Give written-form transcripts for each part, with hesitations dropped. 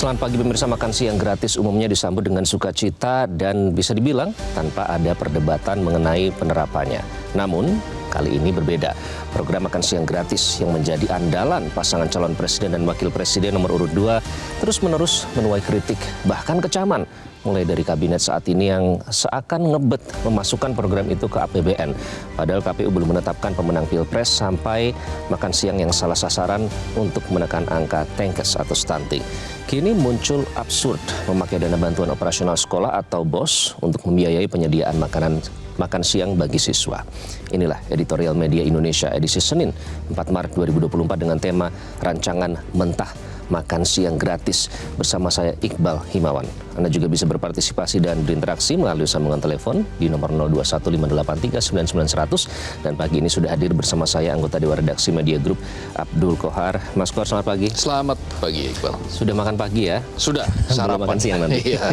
Selamat pagi pemirsa. Makan siang gratis umumnya disambut dengan sukacita dan bisa dibilang tanpa ada perdebatan mengenai penerapannya. Namun, kali ini berbeda. Program makan siang gratis yang menjadi andalan pasangan calon presiden dan wakil presiden nomor urut 2 terus-menerus menuai kritik, bahkan kecaman. Mulai dari kabinet saat ini yang seakan ngebet memasukkan program itu ke APBN. Padahal KPU belum menetapkan pemenang Pilpres sampai makan siang yang salah sasaran untuk menekan angka tengkes atau stunting. Kini muncul absurd memakai dana bantuan operasional sekolah atau BOS untuk membiayai penyediaan makan siang bagi siswa. Inilah editorial Media Indonesia edisi Senin 4 Maret 2024 dengan tema Rancangan Mentah Makan Siang Gratis bersama saya Iqbal Himawan. Anda juga bisa berpartisipasi dan berinteraksi melalui sambungan telepon di nomor 0215839900 dan pagi ini sudah hadir bersama saya anggota Dewan Redaksi Media Group Abdul Kohar. Mas Kohar, selamat pagi. Selamat pagi Iqbal. Sudah makan pagi ya? Sudah, sarapan. Makan siang nanti. Iya,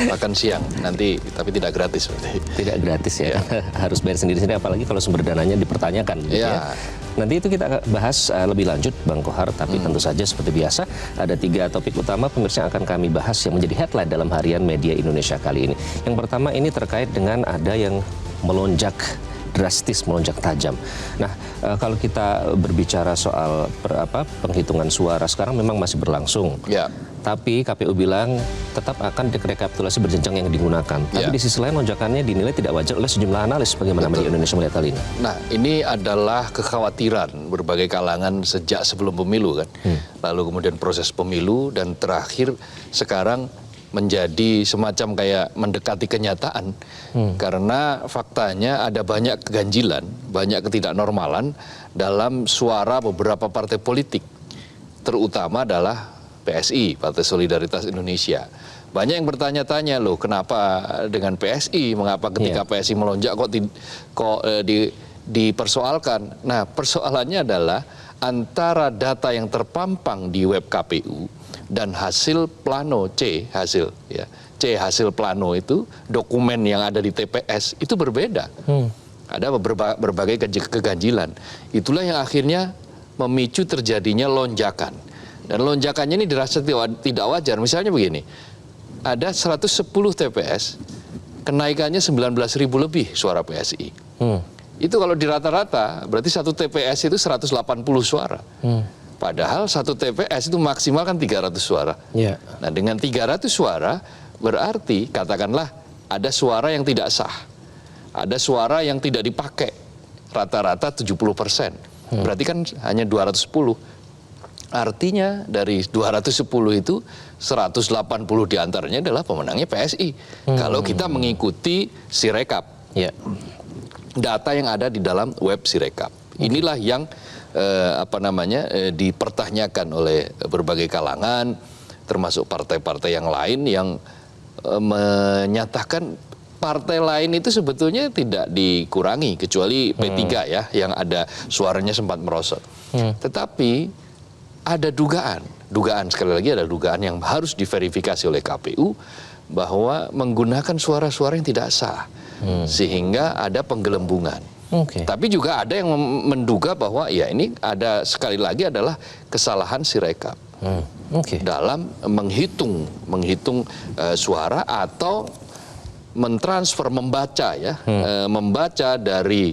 makan siang nanti, tapi tidak gratis berarti. Tidak gratis ya, harus bayar sendiri-sendiri apalagi kalau sumber dananya dipertanyakan. Gitu ya. Nanti itu kita bahas lebih lanjut Bang Kohar, tapi tentu saja seperti biasa ada 3 topik utama pemirsa yang akan kami bahas yang menjadi headline dalam harian Media Indonesia kali ini. Yang pertama ini terkait dengan ada yang melonjak drastis, melonjak tajam. Nah, kalau kita berbicara soal penghitungan suara sekarang memang masih berlangsung. Ya. Tapi KPU bilang tetap akan rekapitulasi berjenjang yang digunakan. Tapi di sisi lain lonjakannya dinilai tidak wajar oleh sejumlah analis. Bagaimana Media Indonesia melihat hal ini? Nah, ini adalah kekhawatiran berbagai kalangan sejak sebelum pemilu kan. Lalu kemudian proses pemilu dan terakhir sekarang menjadi semacam kayak mendekati kenyataan. Karena faktanya ada banyak keganjilan, banyak ketidaknormalan dalam suara beberapa partai politik. Terutama adalah PSI, Partai Solidaritas Indonesia. Banyak yang bertanya-tanya, loh kenapa dengan PSI, mengapa ketika PSI melonjak kok dipersoalkan. Nah, persoalannya adalah antara data yang terpampang di web KPU dan hasil plano hasil plano itu, dokumen yang ada di TPS itu berbeda. Ada berbagai keganjilan. Itulah yang akhirnya memicu terjadinya lonjakan. Dan lonjakannya ini dirasa tidak wajar. Misalnya begini, ada 110 TPS, kenaikannya 19.000 lebih suara PSI. Itu kalau di rata-rata, berarti satu TPS itu 180 suara. Padahal satu TPS itu maksimal kan 300 suara. Nah, dengan 300 suara, berarti katakanlah ada suara yang tidak sah. Ada suara yang tidak dipakai. Rata-rata 70%. Berarti kan hanya 210. Artinya dari 210 itu 180 diantaranya adalah pemenangnya PSI. Kalau kita mengikuti Sirekap, data yang ada di dalam web Sirekap. Inilah yang dipertanyakan oleh berbagai kalangan, termasuk partai-partai yang lain yang menyatakan partai lain itu sebetulnya tidak dikurangi kecuali P3 ya, yang ada suaranya sempat merosot. Tetapi ada dugaan sekali lagi ada dugaan yang harus diverifikasi oleh KPU bahwa menggunakan suara-suara yang tidak sah sehingga ada penggelembungan. Tapi juga ada yang menduga bahwa ya ini ada sekali lagi adalah kesalahan Sirekap dalam menghitung suara atau mentransfer membaca dari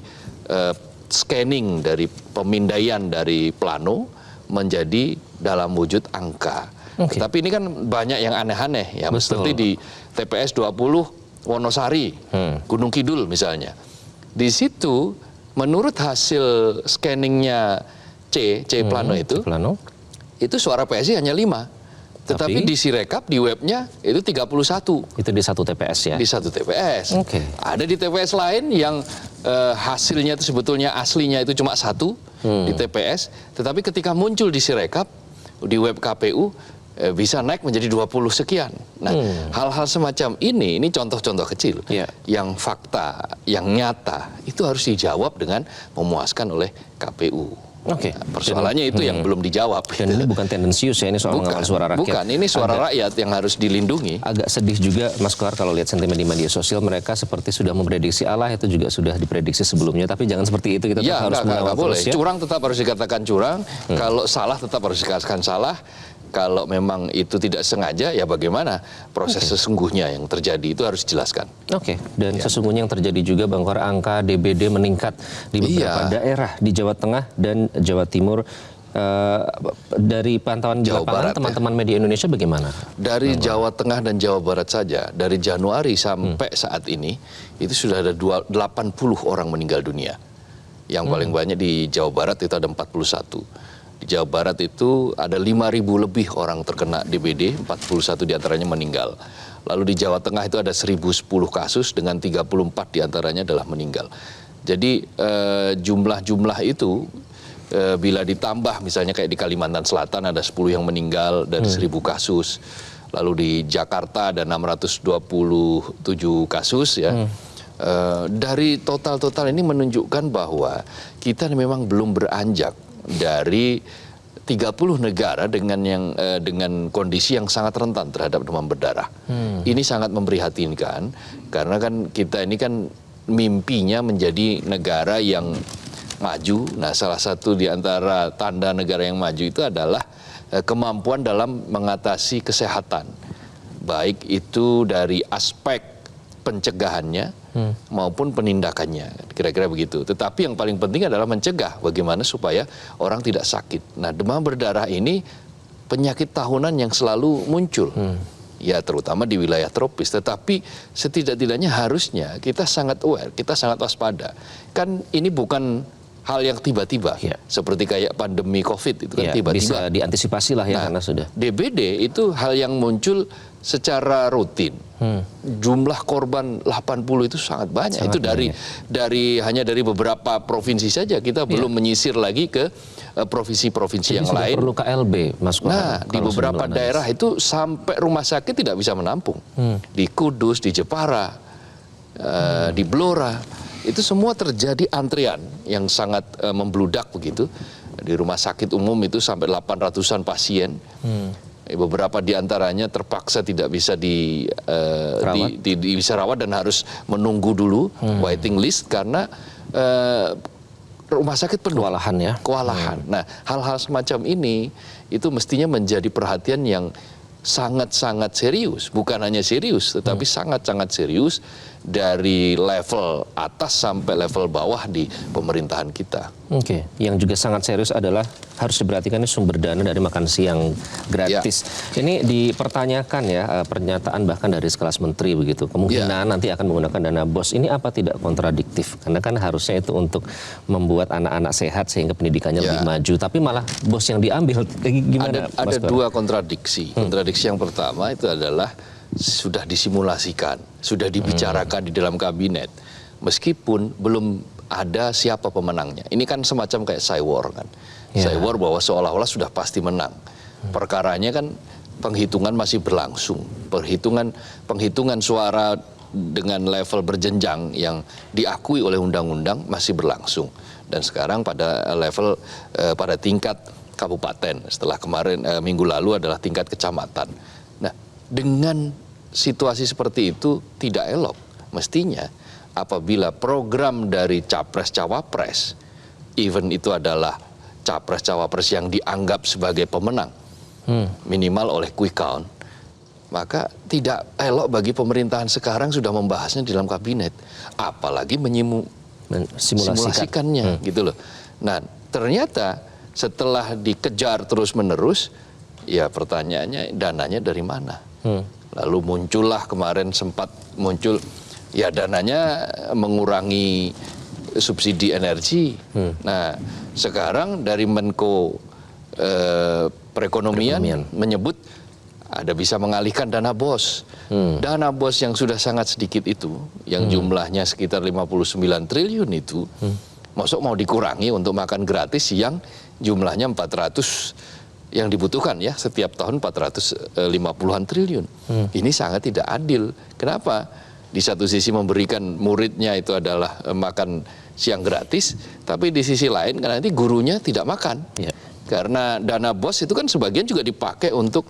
scanning dari pemindaian dari plano menjadi dalam wujud angka. Tapi ini kan banyak yang aneh-aneh ya, seperti di TPS 20 Wonosari, Gunung Kidul misalnya. Di situ menurut hasil scanningnya C plano itu suara PSI hanya 5. Tetapi di Sirekap di webnya itu 31. Itu di satu TPS ya? Di satu TPS. Ada di TPS lain yang hasilnya itu sebetulnya aslinya itu cuma 1 di TPS, tetapi ketika muncul di Sirekap di web KPU bisa naik menjadi 20 sekian. Nah, hal-hal semacam ini contoh-contoh kecil yang fakta, yang nyata itu harus dijawab dengan memuaskan oleh KPU. Persoalannya itu yang belum dijawab. Dan ini bukan tendensius ya, ini soal mengawal suara rakyat. Bukan, ini suara rakyat yang harus dilindungi. Agak sedih juga Mas Kohar kalau lihat sentimen di media sosial, mereka seperti sudah memprediksi Allah, itu juga sudah diprediksi sebelumnya. Tapi jangan seperti itu, kita harus mengawal terus ya. Curang tetap harus dikatakan curang, kalau salah tetap harus dikatakan salah. Kalau memang itu tidak sengaja, ya bagaimana proses sesungguhnya yang terjadi itu harus dijelaskan. Oke, dan sesungguhnya yang terjadi juga Bang Kohar, angka DBD meningkat di beberapa daerah di Jawa Tengah dan Jawa Timur. Dari pantauan di lapangan teman-teman media Indonesia bagaimana? Dari Jawa Tengah dan Jawa Barat saja, dari Januari sampai saat ini, itu sudah ada 80 orang meninggal dunia. Yang paling banyak di Jawa Barat itu ada 41. Di Jawa Barat itu ada 5.000 lebih orang terkena DBD, 41 diantaranya meninggal. Lalu di Jawa Tengah itu ada 1.010 kasus dengan 34 diantaranya adalah meninggal. Jadi jumlah-jumlah itu bila ditambah misalnya kayak di Kalimantan Selatan ada 10 yang meninggal dari 1.000 kasus. Lalu di Jakarta ada 627 kasus ya. Dari total-total ini menunjukkan bahwa kita memang belum beranjak dari 30 negara dengan kondisi yang sangat rentan terhadap demam berdarah. Ini sangat memprihatinkan karena kan kita ini kan mimpinya menjadi negara yang maju. Nah, salah satu di antara tanda negara yang maju itu adalah kemampuan dalam mengatasi kesehatan. Baik itu dari aspek pencegahannya maupun penindakannya, kira-kira begitu. Tetapi yang paling penting adalah mencegah bagaimana supaya orang tidak sakit. Nah, demam berdarah ini penyakit tahunan yang selalu muncul. Ya, terutama di wilayah tropis. Tetapi setidak-tidaknya harusnya kita sangat aware, kita sangat waspada. Kan ini bukan hal yang tiba-tiba, seperti kayak pandemi COVID itu kan tiba-tiba. Bisa diantisipasi lah ya, karena sudah. DBD itu hal yang muncul secara rutin. Jumlah korban 80 itu sangat banyak. Itu hanya dari beberapa provinsi saja. Kita belum menyisir lagi ke provinsi-provinsi yang lain. Perlu KLB, Mas Kohar. Nah, di beberapa daerah itu sampai rumah sakit tidak bisa menampung. Di Kudus, di Jepara, di Blora, itu semua terjadi antrian yang sangat membludak begitu. Di rumah sakit umum itu sampai 800-an pasien. Beberapa diantaranya terpaksa tidak bisa bisa rawat dan harus menunggu dulu waiting list karena rumah sakit penuh. Kewalahan. Nah, hal-hal semacam ini itu mestinya menjadi perhatian yang sangat-sangat serius. Bukan hanya serius, tetapi sangat-sangat serius dari level atas sampai level bawah di pemerintahan kita. Oke, yang juga sangat serius adalah harus diperhatikan sumber dana dari makan siang gratis. Ini dipertanyakan ya, pernyataan bahkan dari sekelas menteri begitu. Kemungkinan nanti akan menggunakan dana BOS. Ini apa tidak kontradiktif? Karena kan harusnya itu untuk membuat anak-anak sehat sehingga pendidikannya lebih maju. Tapi malah BOS yang diambil. Gimana? Ada dua kontradiksi. Kontradiksi yang pertama itu adalah sudah disimulasikan, sudah dibicarakan di dalam kabinet, meskipun belum ada siapa pemenangnya. Ini kan semacam kayak Cywar kan, Cywar bahwa seolah-olah sudah pasti menang. Perkaranya kan penghitungan masih berlangsung, penghitungan suara dengan level berjenjang yang diakui oleh undang-undang masih berlangsung. Dan sekarang pada level pada tingkat kabupaten, setelah kemarin minggu lalu adalah tingkat kecamatan. Nah, dengan situasi seperti itu tidak elok. Mestinya apabila program dari Capres-Cawapres, even itu adalah Capres-Cawapres yang dianggap sebagai pemenang, minimal oleh quick count, maka tidak elok bagi pemerintahan sekarang sudah membahasnya di dalam kabinet. Apalagi simulasikannya gitu loh. Nah, ternyata setelah dikejar terus-menerus, ya pertanyaannya dananya dari mana? Lalu muncullah kemarin sempat muncul ya dananya mengurangi subsidi energi. Nah, sekarang dari Menko Perekonomian menyebut ada bisa mengalihkan dana BOS. Dana BOS yang sudah sangat sedikit itu, yang jumlahnya sekitar 59 triliun itu, maksud mau dikurangi untuk makan gratis yang jumlahnya 400 yang dibutuhkan ya setiap tahun 450-an triliun. Ini sangat tidak adil. Kenapa? Di satu sisi memberikan muridnya itu adalah makan siang gratis, tapi di sisi lain kan nanti gurunya tidak makan. Karena dana BOS itu kan sebagian juga dipakai untuk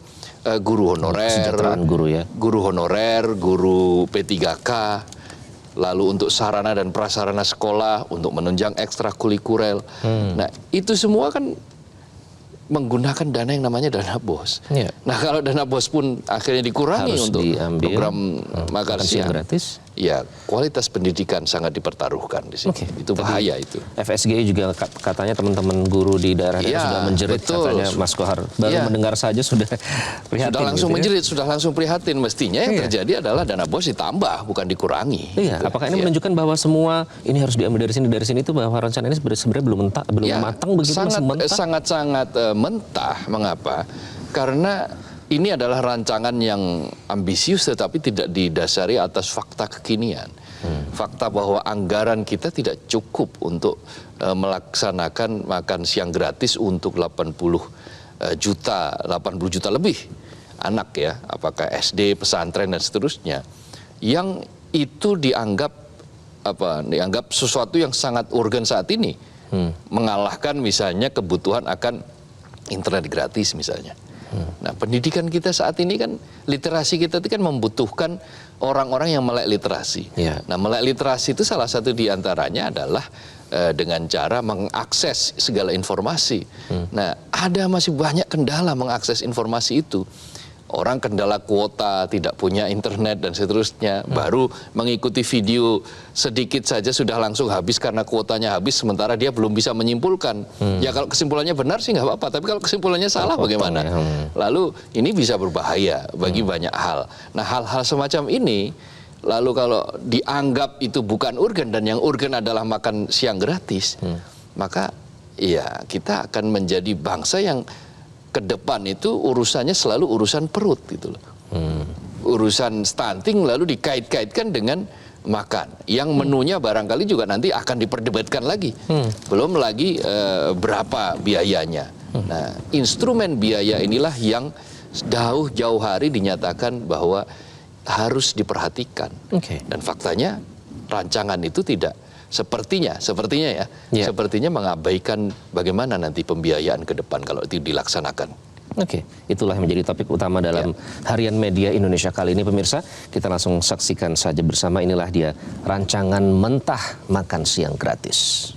guru honorer, kesejahteraan guru ya. Guru honorer, guru P3K, lalu untuk sarana dan prasarana sekolah, untuk menunjang ekstrakurikuler. Nah, itu semua kan menggunakan dana yang namanya dana BOS. Iya. Nah kalau dana BOS pun akhirnya dikurangi Harus untuk diambil, program makan siang gratis. Ya, kualitas pendidikan sangat dipertaruhkan di sini. Oke. Itu bahaya itu. FSGI juga katanya teman-teman guru di daerah-daerah Iya, sudah menjerit, betul. katanya Mas Kohar. Baru Iya. mendengar saja sudah prihatin. Sudah langsung gitu ya. menjerit, sudah langsung prihatin. Mestinya yang terjadi adalah dana BOS ditambah, bukan dikurangi. Iya, Gitu. apakah ini Iya. menunjukkan bahwa semua ini harus diambil dari sini itu, bahwa rencana ini sebenarnya belum Ya, matang begitu, masih mentah? sangat mentah. Mengapa? Karena ini adalah rancangan yang ambisius tetapi tidak didasari atas fakta kekinian. Fakta bahwa anggaran kita tidak cukup untuk melaksanakan makan siang gratis untuk 80 juta lebih anak ya, apakah SD, pesantren dan seterusnya. Yang itu dianggap sesuatu yang sangat urgen saat ini. Mengalahkan misalnya kebutuhan akan internet gratis misalnya. Nah, pendidikan kita saat ini kan, literasi kita itu kan membutuhkan orang-orang yang melek literasi. Ya. Nah, melek literasi itu salah satu diantaranya adalah dengan cara mengakses segala informasi. Nah, ada masih banyak kendala mengakses informasi itu. Orang kendala kuota, tidak punya internet dan seterusnya, baru mengikuti video sedikit saja sudah langsung habis karena kuotanya habis, sementara dia belum bisa menyimpulkan. Ya kalau kesimpulannya benar sih nggak apa-apa, tapi kalau kesimpulannya salah bagaimana? Ya. Lalu ini bisa berbahaya bagi banyak hal. Nah, hal-hal semacam ini, lalu kalau dianggap itu bukan urgen dan yang urgen adalah makan siang gratis, maka ya kita akan menjadi bangsa yang ke depan itu urusannya selalu urusan perut gitu loh. Urusan stunting lalu dikait-kaitkan dengan makan. Yang menunya barangkali juga nanti akan diperdebatkan lagi. Belum lagi berapa biayanya. Nah, instrumen biaya inilah yang jauh-jauh hari dinyatakan bahwa harus diperhatikan. Oke. Dan faktanya rancangan itu tidak sepertinya mengabaikan bagaimana nanti pembiayaan ke depan kalau itu dilaksanakan. Oke, itulah yang menjadi topik utama dalam Harian Media Indonesia kali ini, pemirsa. Kita langsung saksikan saja bersama, inilah dia rancangan mentah makan siang gratis.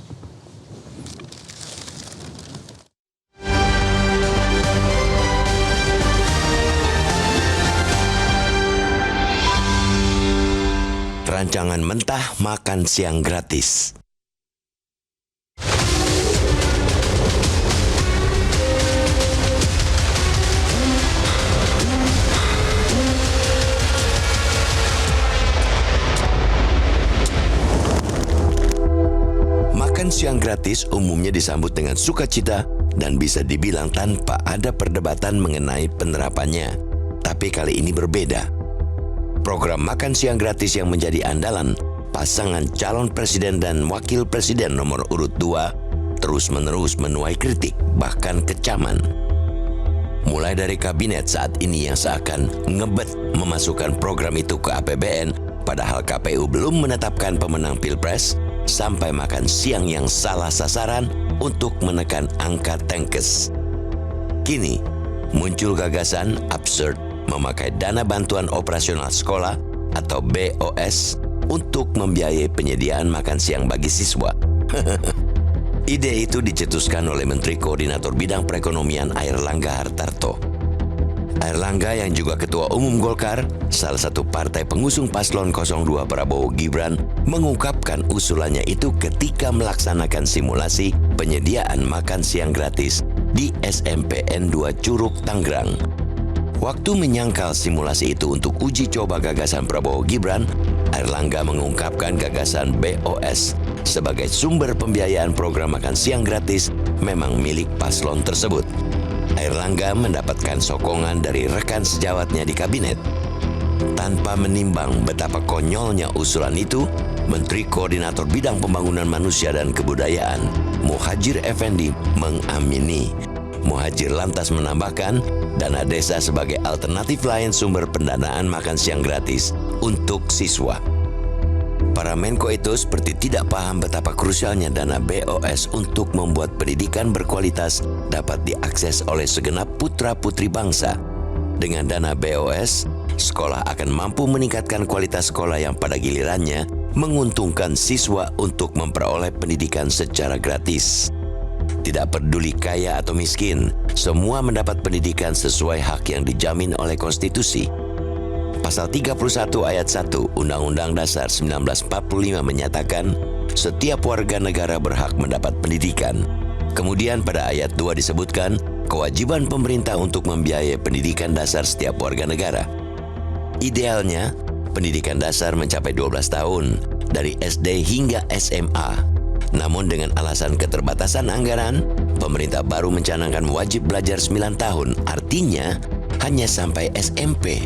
Rancangan mentah makan siang gratis. Makan siang gratis umumnya disambut dengan sukacita dan bisa dibilang tanpa ada perdebatan mengenai penerapannya. Tapi kali ini berbeda. Program makan siang gratis yang menjadi andalan pasangan calon presiden dan wakil presiden nomor urut 2 terus-menerus menuai kritik, bahkan kecaman. Mulai dari kabinet saat ini yang seakan ngebet memasukkan program itu ke APBN, padahal KPU belum menetapkan pemenang Pilpres, sampai makan siang yang salah sasaran untuk menekan angka tenkes. Kini, muncul gagasan absurd memakai dana bantuan operasional sekolah atau BOS untuk membiayai penyediaan makan siang bagi siswa. Ide itu dicetuskan oleh Menteri Koordinator Bidang Perekonomian Airlangga Hartarto. Airlangga yang juga Ketua Umum Golkar, salah satu partai pengusung paslon 02 Prabowo Gibran, mengungkapkan usulannya itu ketika melaksanakan simulasi penyediaan makan siang gratis di SMPN 2 Curug, Tangerang. Waktu menyangkal simulasi itu untuk uji coba gagasan Prabowo Gibran, Airlangga mengungkapkan gagasan BOS sebagai sumber pembiayaan program makan siang gratis memang milik paslon tersebut. Airlangga mendapatkan sokongan dari rekan sejawatnya di kabinet. Tanpa menimbang betapa konyolnya usulan itu, Menteri Koordinator Bidang Pembangunan Manusia dan Kebudayaan, Muhadjir Effendi, mengamini. Muhadjir lantas menambahkan, dana desa sebagai alternatif lain sumber pendanaan makan siang gratis untuk siswa. Para Menko itu seperti tidak paham betapa krusialnya dana BOS untuk membuat pendidikan berkualitas dapat diakses oleh segenap putra-putri bangsa. Dengan dana BOS, sekolah akan mampu meningkatkan kualitas sekolah yang pada gilirannya menguntungkan siswa untuk memperoleh pendidikan secara gratis. Tidak peduli kaya atau miskin, semua mendapat pendidikan sesuai hak yang dijamin oleh konstitusi. Pasal 31 ayat 1 Undang-Undang Dasar 1945 menyatakan setiap warga negara berhak mendapat pendidikan. Kemudian pada ayat 2 disebutkan kewajiban pemerintah untuk membiayai pendidikan dasar setiap warga negara. Idealnya, pendidikan dasar mencapai 12 tahun, dari SD hingga SMA. Namun dengan alasan keterbatasan anggaran, pemerintah baru mencanangkan wajib belajar 9 tahun, artinya hanya sampai SMP.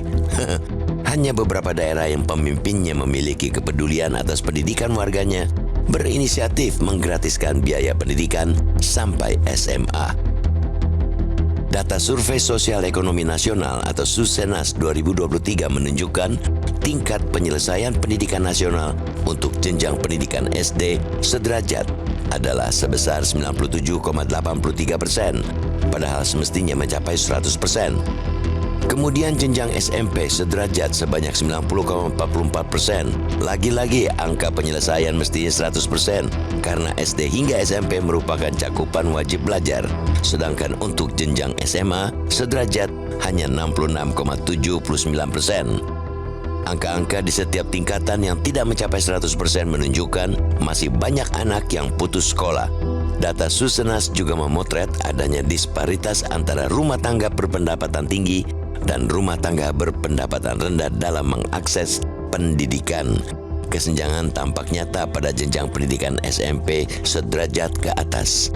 Hanya beberapa daerah yang pemimpinnya memiliki kepedulian atas pendidikan warganya berinisiatif menggratiskan biaya pendidikan sampai SMA. Data Survei Sosial Ekonomi Nasional atau Susenas 2023 menunjukkan tingkat penyelesaian pendidikan nasional untuk jenjang pendidikan SD sederajat adalah sebesar 97,83%, padahal semestinya mencapai 100%. Kemudian jenjang SMP sederajat sebanyak 90,44%. Lagi-lagi angka penyelesaian mestinya 100% karena SD hingga SMP merupakan cakupan wajib belajar. Sedangkan untuk jenjang SMA sederajat hanya 66,79%. Angka-angka di setiap tingkatan yang tidak mencapai 100% menunjukkan masih banyak anak yang putus sekolah. Data Susenas juga memotret adanya disparitas antara rumah tangga berpendapatan tinggi dan rumah tangga berpendapatan rendah dalam mengakses pendidikan. Kesenjangan tampak nyata pada jenjang pendidikan SMP sederajat ke atas.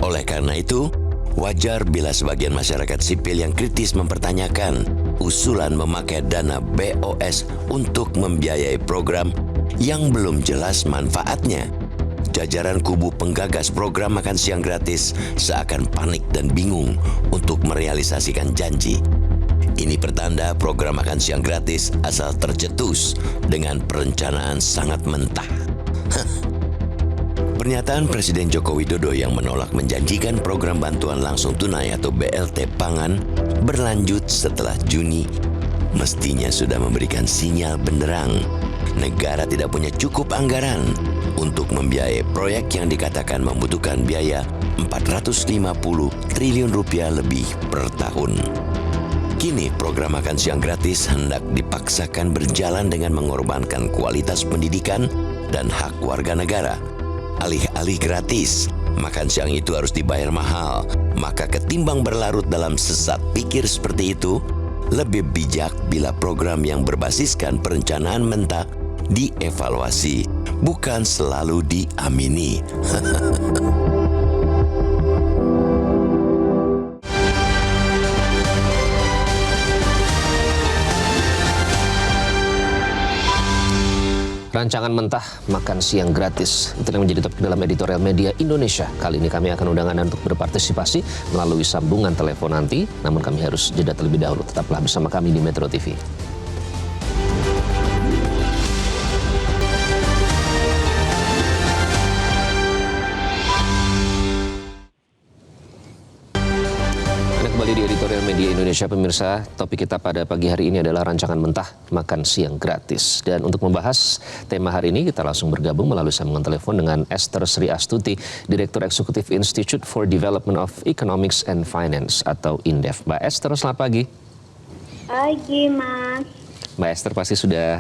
Oleh karena itu, wajar bila sebagian masyarakat sipil yang kritis mempertanyakan usulan memakai dana BOS untuk membiayai program yang belum jelas manfaatnya. Jajaran kubu penggagas program makan siang gratis seakan panik dan bingung untuk merealisasikan janji. Ini pertanda program makan siang gratis asal tercetus dengan perencanaan sangat mentah. Pernyataan Presiden Joko Widodo yang menolak menjanjikan program bantuan langsung tunai atau BLT pangan berlanjut setelah Juni mestinya sudah memberikan sinyal benderang. Negara tidak punya cukup anggaran untuk membiayai proyek yang dikatakan membutuhkan biaya 450 triliun rupiah lebih per tahun. Kini program makan siang gratis hendak dipaksakan berjalan dengan mengorbankan kualitas pendidikan dan hak warga negara. Alih-alih gratis, makan siang itu harus dibayar mahal. Maka ketimbang berlarut dalam sesat pikir seperti itu, lebih bijak bila program yang berbasiskan perencanaan mentah dievaluasi, bukan selalu diamini. Rancangan mentah makan siang gratis, itu yang menjadi topik dalam editorial Media Indonesia. Kali ini kami akan undang Anda untuk berpartisipasi melalui sambungan telepon nanti, namun kami harus jeda terlebih dahulu. Tetaplah bersama kami di Metro TV. Kembali di editorial Media Indonesia, pemirsa. Topik kita pada pagi hari ini adalah rancangan mentah makan siang gratis. Dan untuk membahas tema hari ini, kita langsung bergabung melalui sambungan telepon dengan Esther Sri Astuti, Direktur Eksekutif Institute for Development of Economics and Finance atau INDEF. Mbak Esther, selamat pagi. Pagi, Mas. Mbak Esther pasti sudah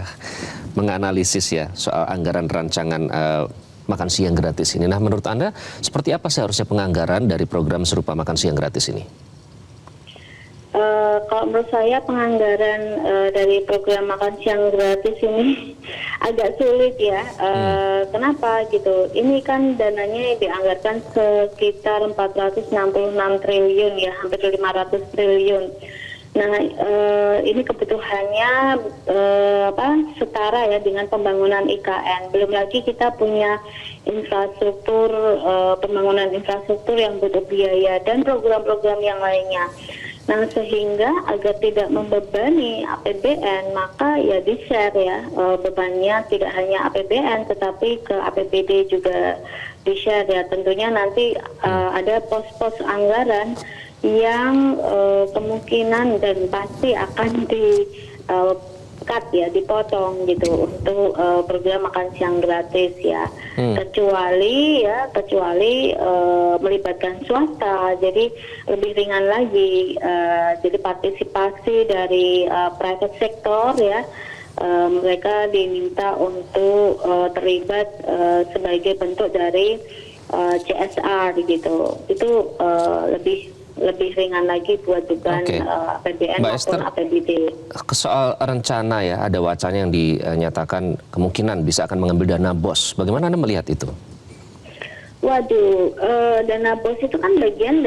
menganalisis ya soal anggaran rancangan makan siang gratis ini. Nah, menurut Anda, seperti apa seharusnya penganggaran dari program serupa makan siang gratis ini? Kalau menurut saya penganggaran dari program makan siang gratis ini agak sulit ya. Kenapa gitu? Ini kan dananya dianggarkan sekitar 466 triliun ya, hampir 500 triliun. Nah, ini kebutuhannya setara ya dengan pembangunan IKN. Belum lagi kita punya infrastruktur, pembangunan infrastruktur yang butuh biaya dan program-program yang lainnya. Nah, sehingga agar tidak membebani APBN, maka ya di-share ya bebannya tidak hanya APBN tetapi ke APBD juga di-share ya. Tentunya nanti ada pos-pos anggaran yang kemungkinan dan pasti akan cut ya, dipotong gitu untuk program makan siang gratis ya. Kecuali melibatkan swasta, jadi lebih ringan lagi. Jadi partisipasi dari private sector ya, mereka diminta untuk terlibat sebagai bentuk dari CSR gitu. Itu lebih ringan lagi buat beban APBN maupun APBD. Soal rencana ya, ada wacana yang dinyatakan kemungkinan bisa akan mengambil dana BOS. Bagaimana Anda melihat itu? Waduh, dana BOS itu kan bagian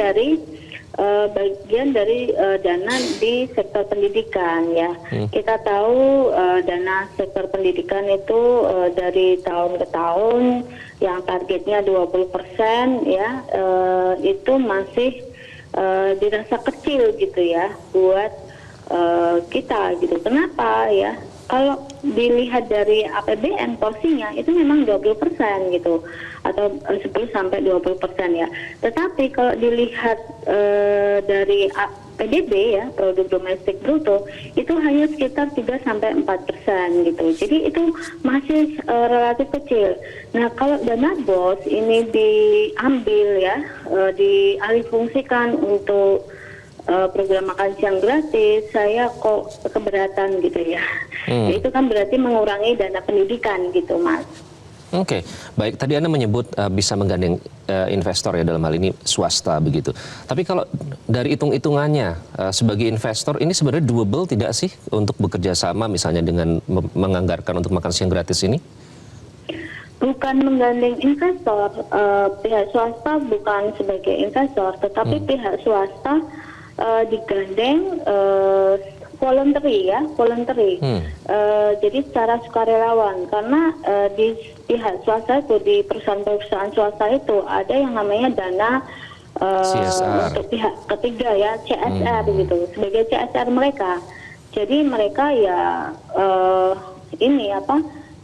dari dana di sektor pendidikan ya. Kita tahu dana sektor pendidikan itu dari tahun ke tahun yang targetnya 20% ya, itu masih dirasa kecil gitu ya buat kita gitu. Kenapa ya? Kalau dilihat dari APBN porsinya itu memang 20% gitu, atau 10-20% ya. Tetapi kalau dilihat dari PDB ya, produk domestik bruto, itu hanya sekitar 3-4% gitu. Jadi itu masih relatif kecil. Nah, kalau dana BOS ini diambil ya, dialihfungsikan untuk program makan siang gratis, saya kok keberatan gitu ya. Itu kan berarti mengurangi dana pendidikan gitu, Mas. Oke, baik. Tadi Anda menyebut bisa menggandeng investor ya, dalam hal ini swasta begitu. Tapi kalau dari hitung-hitungannya sebagai investor ini sebenarnya doable tidak sih untuk bekerja sama misalnya dengan menganggarkan untuk makan siang gratis ini? Bukan menggandeng investor, pihak swasta bukan sebagai investor, tetapi pihak swasta digandeng voluntary. Jadi secara sukarelawan, karena di pihak swasta itu, di perusahaan-perusahaan swasta itu ada yang namanya dana untuk pihak ketiga ya, CSR gitu, sebagai CSR mereka. Jadi mereka ya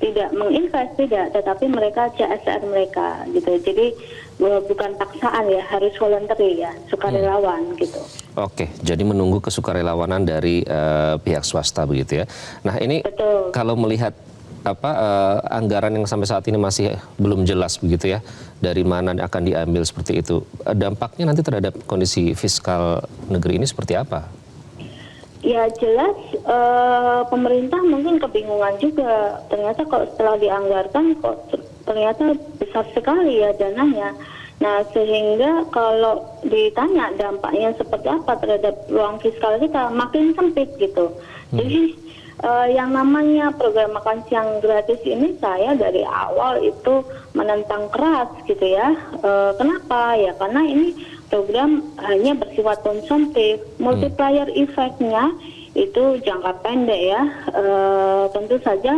tidak menginvest, tetapi mereka CSR mereka gitu. Jadi bukan paksaan ya, harus voluntary ya, sukarelawan gitu. Oke, jadi menunggu kesukarelawanan dari pihak swasta begitu ya. Nah ini Betul. Kalau melihat anggaran yang sampai saat ini masih belum jelas begitu ya, dari mana akan diambil seperti itu, dampaknya nanti terhadap kondisi fiskal negeri ini seperti apa? Ya jelas pemerintah mungkin kebingungan juga. Ternyata kalau setelah dianggarkan kok ternyata besar sekali ya dananya. Nah sehingga kalau ditanya dampaknya seperti apa terhadap ruang fiskal kita, makin sempit gitu. Jadi yang namanya program makan siang gratis ini saya dari awal itu menentang keras gitu ya. Kenapa? Ya karena ini program hanya bersifat konsumtif, multiplier effect-nya itu jangka pendek ya, tentu saja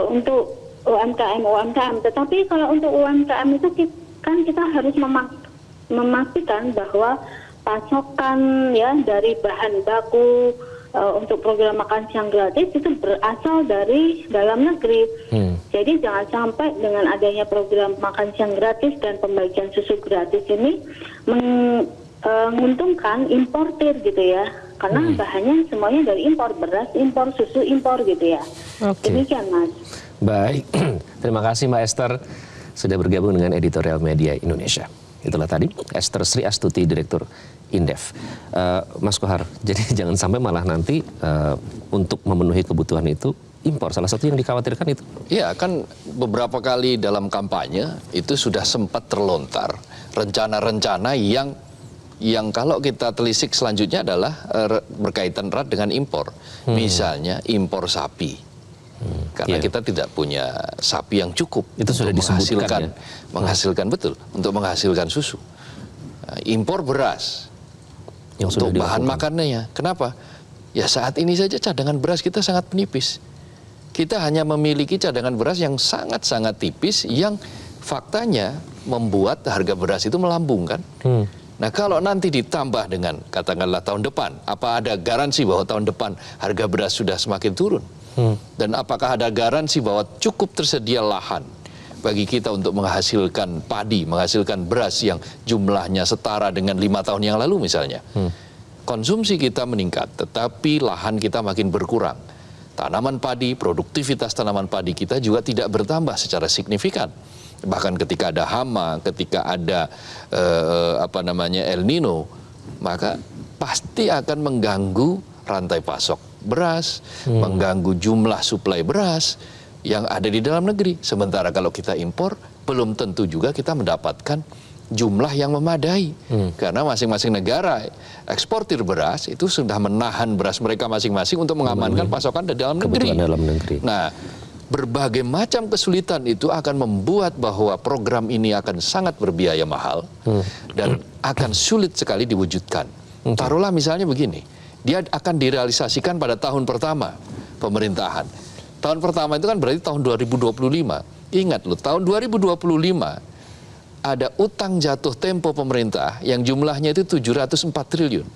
untuk UMKM. Tetapi kalau untuk UMKM itu kita harus memastikan bahwa pasokan ya dari bahan baku untuk program makan siang gratis itu berasal dari dalam negeri. Jadi jangan sampai dengan adanya program makan siang gratis dan pembagian susu gratis ini menguntungkan importir gitu ya. Karena bahannya semuanya dari impor, beras impor, susu impor gitu ya. Demikian Mas. Baik, terima kasih Mbak Esther sudah bergabung dengan Editorial Media Indonesia. Itulah tadi Esther Sri Astuti, Direktur Indef. Mas Kohar, jadi jangan sampai malah nanti untuk memenuhi kebutuhan itu impor. Salah satu yang dikhawatirkan itu. Iya, kan beberapa kali dalam kampanye itu sudah sempat terlontar rencana-rencana yang kalau kita telisik selanjutnya adalah berkaitan erat dengan impor. Misalnya impor sapi. Karena kita tidak punya sapi yang cukup itu sudah disebutkan menghasilkan betul untuk menghasilkan susu. Impor beras yang untuk bahan makanannya. Kenapa? Ya saat ini saja cadangan beras kita sangat menipis. Kita hanya memiliki cadangan beras yang sangat-sangat tipis yang faktanya membuat harga beras itu melambung kan. Nah kalau nanti ditambah dengan katakanlah tahun depan, apa ada garansi bahwa tahun depan harga beras sudah semakin turun? Dan apakah ada garansi bahwa cukup tersedia lahan bagi kita untuk menghasilkan padi, menghasilkan beras yang jumlahnya setara dengan 5 tahun yang lalu misalnya? Konsumsi kita meningkat, tetapi lahan kita makin berkurang. tanaman padi, produktivitas tanaman padi kita juga tidak bertambah secara signifikan. Bahkan ketika ada hama, ketika ada El Nino, maka pasti akan mengganggu rantai pasok beras, mengganggu jumlah suplai beras yang ada di dalam negeri. Sementara kalau kita impor, belum tentu juga kita mendapatkan jumlah yang memadai. Karena masing-masing negara eksportir beras itu sudah menahan beras mereka masing-masing untuk mengamankan pasokan di dalam negeri. Nah, berbagai macam kesulitan itu akan membuat bahwa program ini akan sangat berbiaya mahal dan akan sulit sekali diwujudkan. Taruhlah misalnya begini, dia akan direalisasikan pada tahun pertama pemerintahan. Tahun pertama itu kan berarti tahun 2025. Ingat loh, tahun 2025 ada utang jatuh tempo pemerintah yang jumlahnya itu 704 triliun.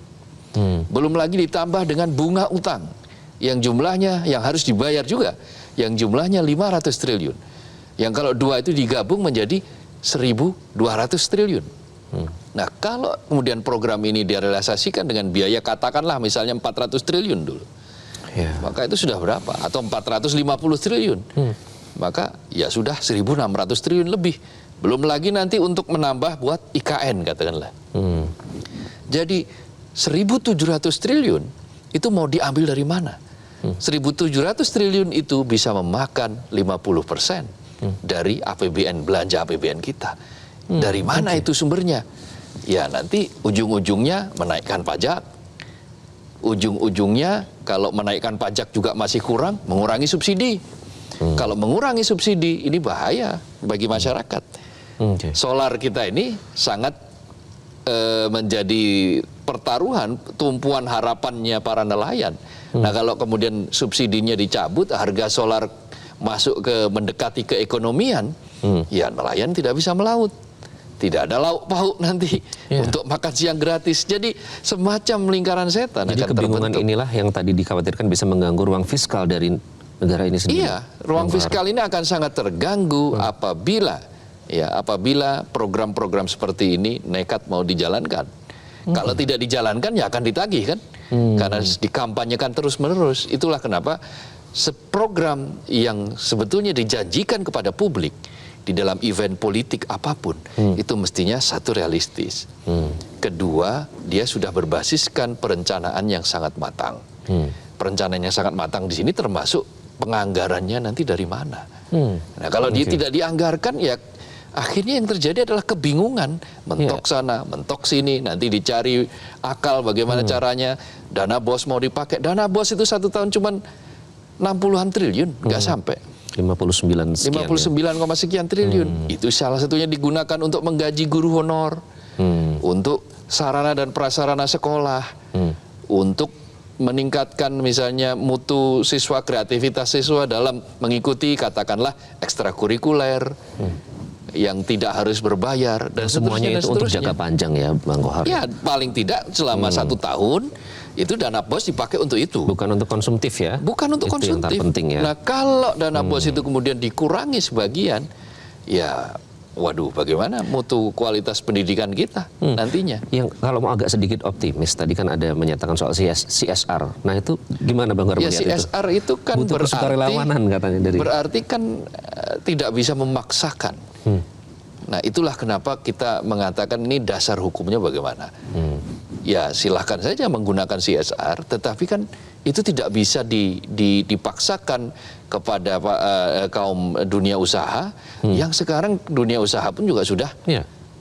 Belum lagi ditambah dengan bunga utang yang jumlahnya yang harus dibayar juga, yang jumlahnya 500 triliun. Yang kalau dua itu digabung menjadi 1.200 triliun. Nah, kalau kemudian program ini direalisasikan dengan biaya katakanlah misalnya 400 triliun dulu. Maka itu sudah berapa? Atau 450 triliun. Maka ya sudah 1.600 triliun lebih. Belum lagi nanti untuk menambah buat IKN katakanlah. Jadi 1.700 triliun itu mau diambil dari mana? 1.700 triliun itu bisa memakan 50% dari APBN, belanja APBN kita. Dari mana itu sumbernya? Ya nanti ujung-ujungnya menaikkan pajak. Ujung-ujungnya kalau menaikkan pajak juga masih kurang, mengurangi subsidi. Kalau mengurangi subsidi ini bahaya bagi masyarakat. Solar kita ini sangat menjadi pertaruhan, tumpuan harapannya para nelayan. Nah kalau kemudian subsidinya dicabut, harga solar masuk ke mendekati keekonomian, ya nelayan tidak bisa melaut. Tidak ada lauk pauk nanti untuk makan siang gratis. Jadi semacam lingkaran setan. Jadi akan kebingungan terbentuk. inilah yang tadi dikhawatirkan bisa mengganggu ruang fiskal dari negara ini sendiri. Iya, ruang fiskal ini akan sangat terganggu apabila program-program seperti ini nekat mau dijalankan. Kalau tidak dijalankan ya akan ditagih kan? Karena dikampanyekan terus-menerus. Itulah kenapa program yang sebetulnya dijanjikan kepada publik di dalam event politik apapun itu mestinya satu realistis. Kedua, dia sudah berbasiskan perencanaan yang sangat matang. Perencanaan yang sangat matang di sini termasuk penganggarannya nanti dari mana. Nah, kalau dia tidak dianggarkan ya akhirnya yang terjadi adalah kebingungan, mentok sana, mentok sini, nanti dicari akal bagaimana caranya. Dana BOS mau dipakai, dana BOS itu 1 tahun cuma 60-an triliun, nggak sampai. 59 sekian triliun. Itu salah satunya digunakan untuk menggaji guru honor, untuk sarana dan prasarana sekolah, untuk meningkatkan misalnya mutu siswa, kreativitas siswa dalam mengikuti katakanlah ekstrakurikuler yang tidak harus berbayar dan semuanya itu untuk jangka panjang ya Bang Kohar. Ya paling tidak selama 1 tahun itu dana BOS dipakai untuk itu. Bukan untuk konsumtif ya? Bukan untuk itu konsumtif. Yang terpenting ya. Nah kalau dana BOS itu kemudian dikurangi sebagian, ya waduh bagaimana mutu kualitas pendidikan kita nantinya. Yang kalau mau agak sedikit optimis, tadi kan ada menyatakan soal CSR. Nah itu gimana Bang Kohar melihat CSR itu kan butuh kesukarelawanan katanya dari. Berarti kan tidak bisa memaksakan. Nah itulah kenapa kita mengatakan ini dasar hukumnya bagaimana. Ya silahkan saja menggunakan CSR, tetapi kan itu tidak bisa dipaksakan kepada kaum dunia usaha yang sekarang dunia usaha pun juga sudah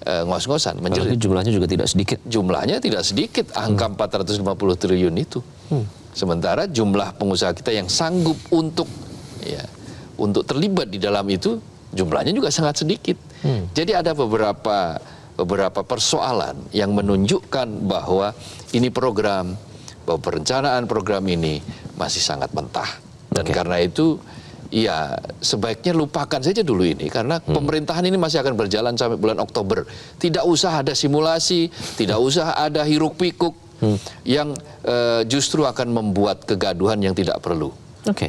ngos-ngosan. Jumlahnya juga tidak sedikit. Jumlahnya tidak sedikit, angka 450 triliun itu. Sementara jumlah pengusaha kita yang sanggup untuk terlibat di dalam itu jumlahnya juga sangat sedikit. Jadi ada beberapa persoalan yang menunjukkan bahwa ini bahwa perencanaan program ini masih sangat mentah. Dan karena itu ya sebaiknya lupakan saja dulu ini. Karena pemerintahan ini masih akan berjalan sampai bulan Oktober. Tidak usah ada simulasi, tidak usah ada hiruk pikuk yang justru akan membuat kegaduhan yang tidak perlu.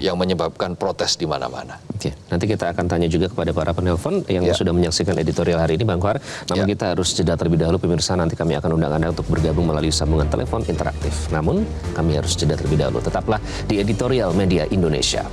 yang menyebabkan protes di mana-mana. Oke, nanti kita akan tanya juga kepada para penelpon yang sudah menyaksikan editorial hari ini, Bang Kohar. Namun kita harus jeda terlebih dahulu, pemirsa. Nanti kami akan undang Anda untuk bergabung melalui sambungan telepon interaktif. Namun kami harus jeda terlebih dahulu. Tetaplah di editorial Media Indonesia.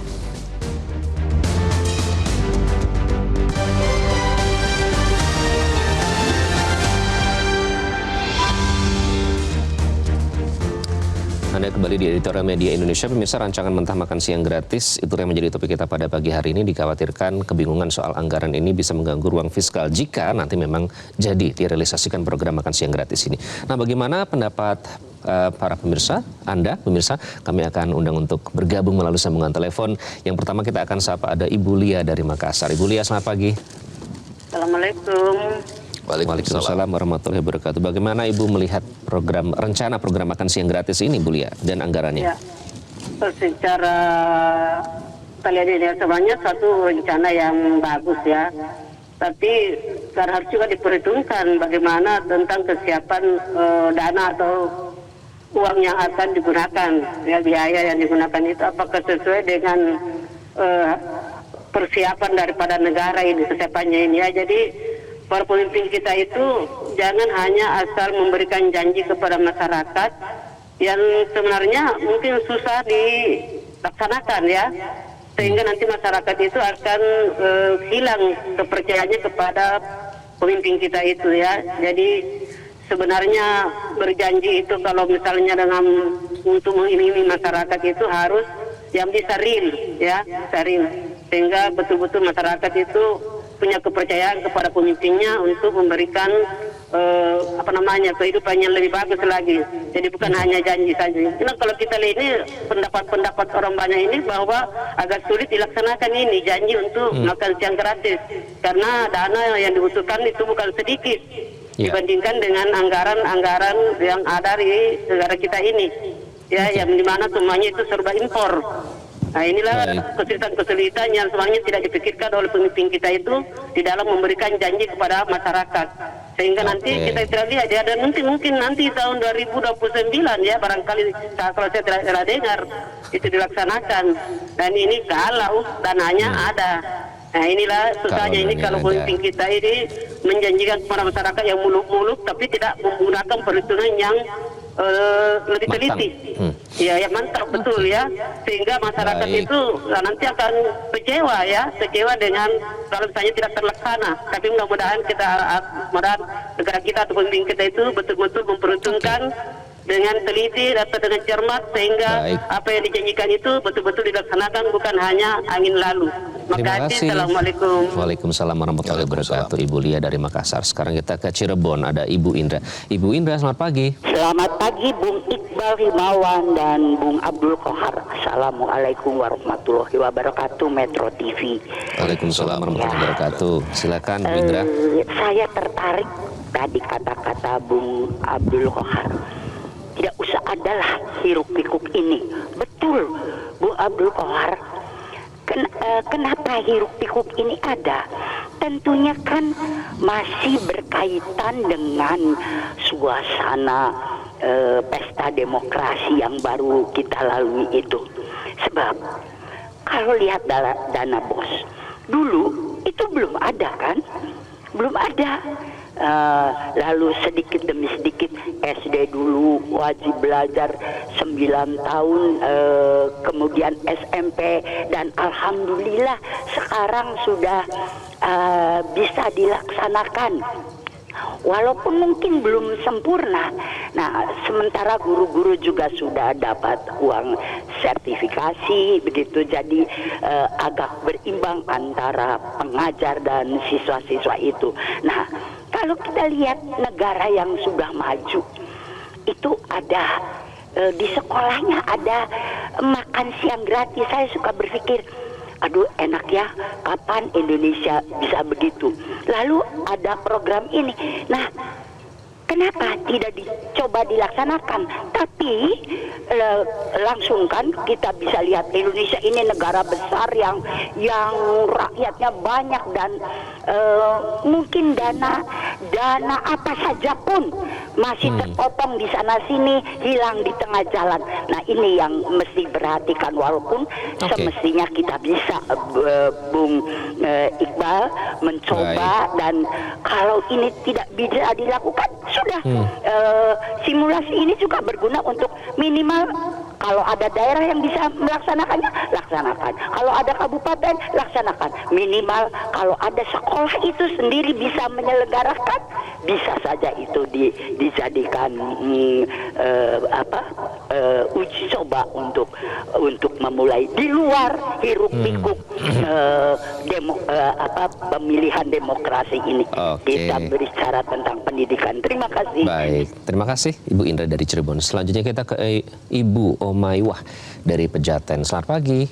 Anda kembali di editorial Media Indonesia. Pemirsa, rancangan mentah makan siang gratis itu yang menjadi topik kita pada pagi hari ini. Dikhawatirkan kebingungan soal anggaran ini bisa mengganggu ruang fiskal jika nanti memang jadi direalisasikan program makan siang gratis ini. Nah, bagaimana pendapat para pemirsa, Anda pemirsa? Kami akan undang untuk bergabung melalui sambungan telepon. Yang pertama kita akan sapa ada Ibu Lia dari Makassar. Ibu Lia, selamat pagi. Assalamualaikum. Waalaikumsalam warahmatullahi wabarakatuh. Bagaimana Ibu melihat rencana program makan siang gratis ini, Bu Lia, dan anggarannya? Ya, secara kita lihat ini sebenarnya satu rencana yang bagus ya. Tapi harus juga diperhitungkan bagaimana tentang kesiapan dana atau uang yang akan digunakan, ya, biaya yang digunakan itu apakah sesuai dengan persiapan daripada negara ini, kesiapannya ini ya. Jadi para pemimpin kita itu jangan hanya asal memberikan janji kepada masyarakat yang sebenarnya mungkin susah dilaksanakan ya, sehingga nanti masyarakat itu akan hilang kepercayaannya kepada pemimpin kita itu ya. Jadi sebenarnya berjanji itu kalau misalnya dengan untuk mengiming-iming masyarakat itu harus yang bisa real ya, bisa real, sehingga betul-betul masyarakat itu punya kepercayaan kepada pemimpinnya untuk memberikan kehidupan yang lebih bagus lagi. Jadi bukan hanya janji saja. Karena kalau kita lihat ini pendapat orang banyak ini bahwa agak sulit dilaksanakan ini janji untuk makan siang gratis karena dana yang dibutuhkan itu bukan sedikit dibandingkan dengan anggaran-anggaran yang ada di negara kita ini. Ya, yang dimana semuanya itu serba impor. Nah, inilah kesulitan-kesulitan yang sebenarnya tidak dipikirkan oleh pemimpin kita itu di dalam memberikan janji kepada masyarakat. Sehingga nanti kita tidak lihat ya, dan mungkin nanti tahun 2029 ya, barangkali kalau saya tidak dengar itu dilaksanakan. Dan ini kalau dananya ada. Nah, inilah susahnya ini kalau pemimpin kita ini menjanjikan kepada masyarakat yang muluk-muluk tapi tidak menggunakan perhitungan yang lebih teliti. Ya, yang mantap betul ya, sehingga masyarakat itu nanti akan kecewa dengan kalau misalnya tidak terlaksana. Tapi mudah-mudahan negara kita atau pemimpin kita itu betul-betul memperhitungkan dengan teliti atau dengan cermat sehingga apa yang dijanjikan itu betul-betul dilaksanakan, bukan hanya angin lalu. Terima kasih. Assalamualaikum. Waalaikumsalam warahmatullahi wabarakatuh. Ibu Lia dari Makassar. Sekarang kita ke Cirebon, ada Ibu Indra. Ibu Indra, selamat pagi. Selamat pagi Bung Iqbal Himawan dan Bung Abdul Kohar. Assalamualaikum warahmatullahi wabarakatuh, Metro TV. Waalaikumsalam warahmatullahi wabarakatuh. Silakan Bu Indra. Saya tertarik tadi kata-kata Bung Abdul Kohar. Tidak usah adalah hiruk pikuk ini. Betul, Bung Abdul Kohar. Kenapa hiruk pikuk ini ada? Tentunya kan masih berkaitan dengan suasana pesta demokrasi yang baru kita lalui itu. Sebab kalau lihat dana BOS dulu itu belum ada kan? Belum ada. Lalu sedikit demi sedikit SD dulu wajib belajar 9 tahun, kemudian SMP, dan alhamdulillah sekarang sudah bisa dilaksanakan. Walaupun mungkin belum sempurna. Nah, sementara guru-guru juga sudah dapat uang sertifikasi begitu, jadi agak berimbang antara pengajar dan siswa-siswa itu. Nah, kalau kita lihat negara yang sudah maju itu ada di sekolahnya ada makan siang gratis. Saya suka berpikir, aduh enak ya, kapan Indonesia bisa begitu. Lalu ada program ini. Nah, kenapa tidak dicoba dilaksanakan? Tapi langsung kan kita bisa lihat Indonesia ini negara besar yang rakyatnya banyak dan mungkin dana dana apa saja pun masih terpotong di sana sini, hilang di tengah jalan. Nah ini yang mesti perhatikan, walaupun semestinya kita bisa Bung Iqbal mencoba. Dan kalau ini tidak bisa dilakukan, sudah simulasi ini juga berguna untuk minimal kalau ada daerah yang bisa melaksanakannya, laksanakan. Kalau ada kabupaten, laksanakan. Minimal kalau ada sekolah itu sendiri bisa menyelenggarakan, bisa saja itu dijadikan uji coba untuk memulai di luar hiruk pikuk pemilihan demokrasi ini. Kita berbicara tentang pendidikan. Terima kasih. Baik, terima kasih Ibu Indra dari Cirebon. Selanjutnya kita ke Ibu Omaiwah dari Pejaten. Selamat pagi.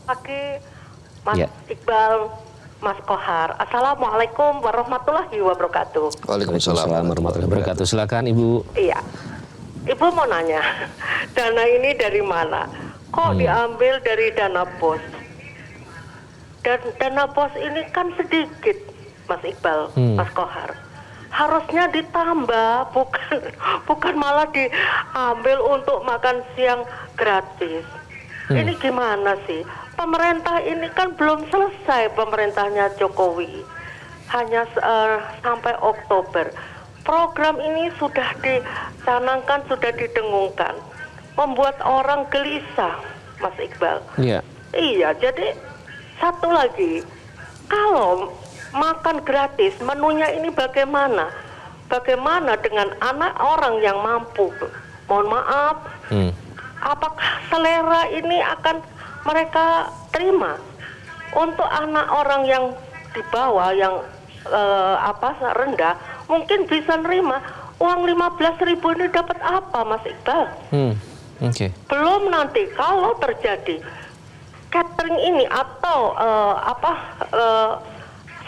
Pagi, Mas Iqbal, Mas Kohar. Assalamualaikum warahmatullahi wabarakatuh. Waalaikumsalam warahmatullahi wabarakatuh. Silakan Ibu. Iya, Ibu mau nanya, dana ini dari mana? Kok diambil dari dana BOS? Dan dana BOS ini kan sedikit, Mas Iqbal, Mas Kohar. Harusnya ditambah, bukan malah diambil untuk makan siang gratis. Ini gimana sih? Pemerintah ini kan belum selesai pemerintahnya Jokowi. Hanya sampai Oktober. Program ini sudah dicanangkan, sudah didengungkan. Membuat orang gelisah, Mas Iqbal. Iya. Iya, jadi satu lagi. Kalau makan gratis, menunya ini bagaimana? Bagaimana dengan anak orang yang mampu? Mohon maaf, apakah selera ini akan mereka terima? Untuk anak orang yang di bawah, yang rendah, mungkin bisa nerima. Uang 15.000 ini dapat apa, Mas Iqbal? Belum nanti kalau terjadi catering ini atau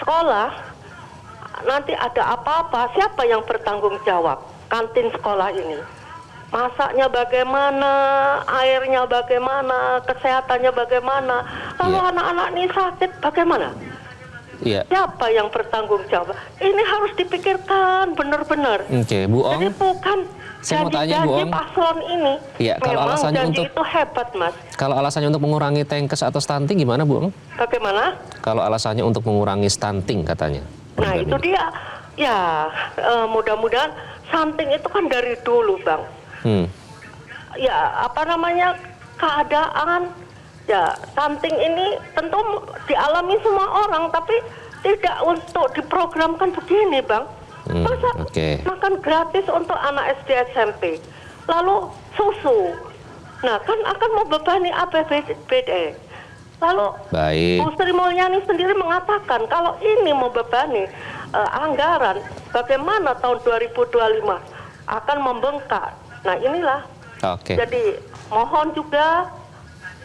sekolah nanti ada apa-apa, siapa yang bertanggung jawab? Kantin sekolah ini, masaknya bagaimana, airnya bagaimana, kesehatannya bagaimana, lalu anak-anak ini sakit bagaimana? Siapa yang bertanggung jawab? Ini harus dipikirkan benar-benar. Bu Ong. Jadi bukan Saya mau tanya Bu Ong. paslon ini. Kalau memang alasannya janji itu hebat, Mas. Kalau alasannya untuk mengurangi tenkes atau stunting gimana, Bu Ong? Bagaimana? Kalau alasannya untuk mengurangi stunting katanya. Nah itu dia. Ya, mudah-mudahan stunting itu kan dari dulu, Bang. Ya, keadaan. Ya, stunting ini tentu dialami semua orang, tapi tidak untuk diprogramkan begini, Bang. Masa makan gratis untuk anak SD SMP, lalu susu. Nah, kan akan membebani APBD. Lalu Bu Sri Mulyani sendiri mengatakan kalau ini membebani anggaran, bagaimana tahun 2025 akan membengkak. Nah, inilah. Jadi mohon juga